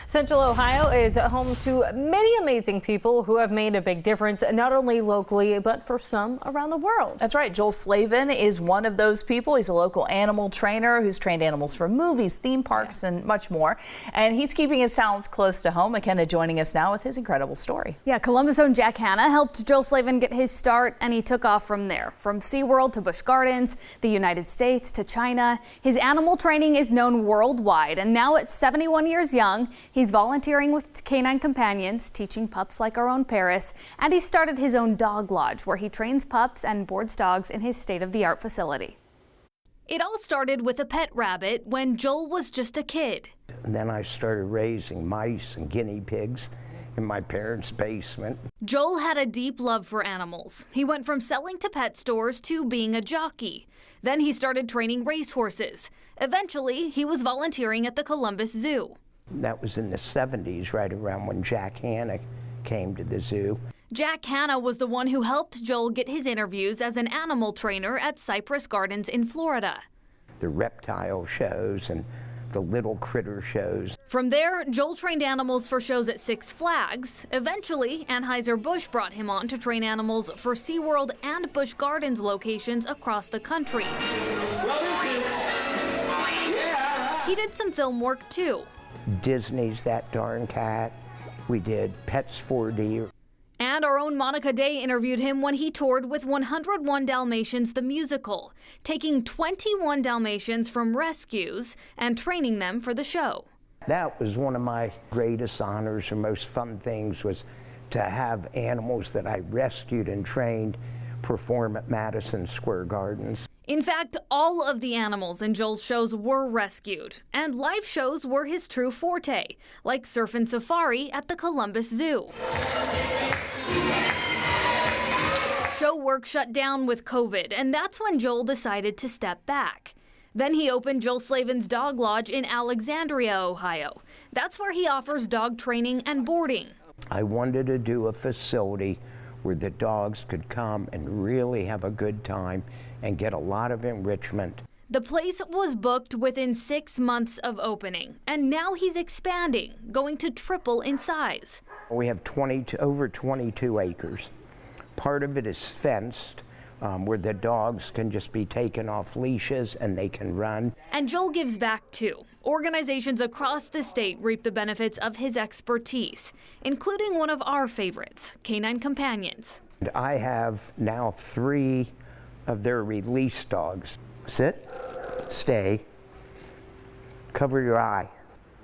Central Ohio is home to many amazing people who have made a big difference, not only locally, but for some around the world. That's right. Joel Slavin is one of those people. He's a local animal trainer who's trained animals for movies, theme parks, and much more. And he's keeping his talents close to home. McKenna joining us now with his incredible story. Yeah, Columbus' own Jack Hanna helped Joel Slavin get his start, and he took off from there. From SeaWorld to Busch Gardens, the United States to China. His animal training is known worldwide, and now at 71 years young, he's volunteering with Canine Companions, teaching pups like our own Paris, and he started his own dog lodge where he trains pups and boards dogs in his state-of-the-art facility. It all started with a pet rabbit when Joel was just a kid. And then I started raising mice and guinea pigs in my parents' basement. Joel had a deep love for animals. He went from selling to pet stores to being a jockey. Then he started training racehorses. Eventually, he was volunteering at the Columbus Zoo. That was in the 70s, right around when Jack Hanna came to the zoo. Jack Hanna was the one who helped Joel get his interviews as an animal trainer at Cypress Gardens in Florida. The reptile shows and the little critter shows. From there, Joel trained animals for shows at Six Flags. Eventually, Anheuser-Busch brought him on to train animals for SeaWorld and Busch Gardens locations across the country. He did some film work too. Disney's That Darn Cat. We did Pets 4D. And our own Monica Day interviewed him when he toured with 101 Dalmatians the musical, taking 21 Dalmatians from rescues and training them for the show. That was one of my greatest honors or most fun things, was to have animals that I rescued and trained perform at Madison Square Gardens. In fact, all of the animals in Joel's shows were rescued, and live shows were his true forte, like Surf and Safari at the Columbus Zoo. Show work shut down with COVID, and that's when Joel decided to step back. Then he opened Joel Slavin's Dog Lodge in Alexandria, Ohio. That's where he offers dog training and boarding. I wanted to do a facility where the dogs could come and really have a good time and get a lot of enrichment. The place was booked within 6 months of opening, and now he's expanding, going to triple in size. We have over 22 acres. Part of it is fenced, where the dogs can just be taken off leashes and they can run. And Joel gives back too. Organizations across the state reap the benefits of his expertise, including one of our favorites, Canine Companions. And I have now 3 of their release dogs. Sit, stay, cover your eye.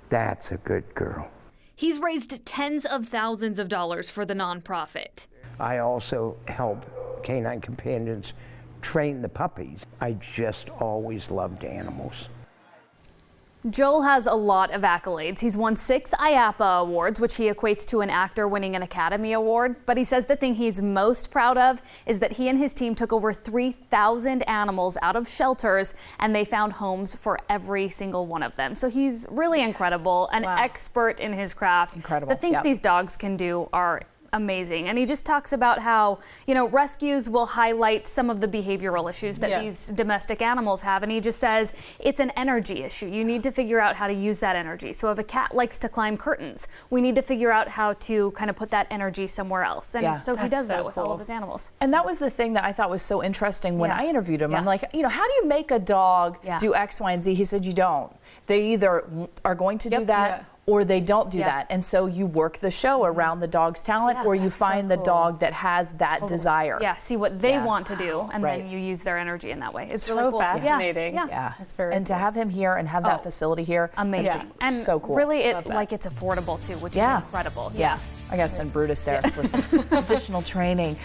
That's a good girl. He's raised tens of thousands of dollars for the nonprofit. I also help Canine Companions train the puppies. I just always loved animals. Joel has a lot of accolades. He's won 6 IAPA awards, which he equates to an actor winning an Academy Award. But he says the thing he's most proud of is that he and his team took over 3,000 animals out of shelters, and they found homes for every single one of them. So he's really incredible, an expert in his craft. Incredible. The things these dogs can do are amazing. And he just talks about how, rescues will highlight some of the behavioral issues that these domestic animals have. And he just says it's an energy issue. You need to figure out how to use that energy. So if a cat likes to climb curtains, we need to figure out how to kind of put that energy somewhere else. And so he does that with all of his animals. And that was the thing that I thought was so interesting when I interviewed him. I'm like, how do you make a dog do X, Y, and Z? He said, you don't. They either are going to do that or they don't do that. And so you work the show around the dog's talent, or you find the dog that has that desire. Yeah, see what they want to do, and then you use their energy in that way. It's really cool. Fascinating. Yeah. It's very and to have him here and have that facility here, amazing. And so cool. Really, it's affordable too, which is incredible. Yeah. I gotta send Brutus there for some additional training.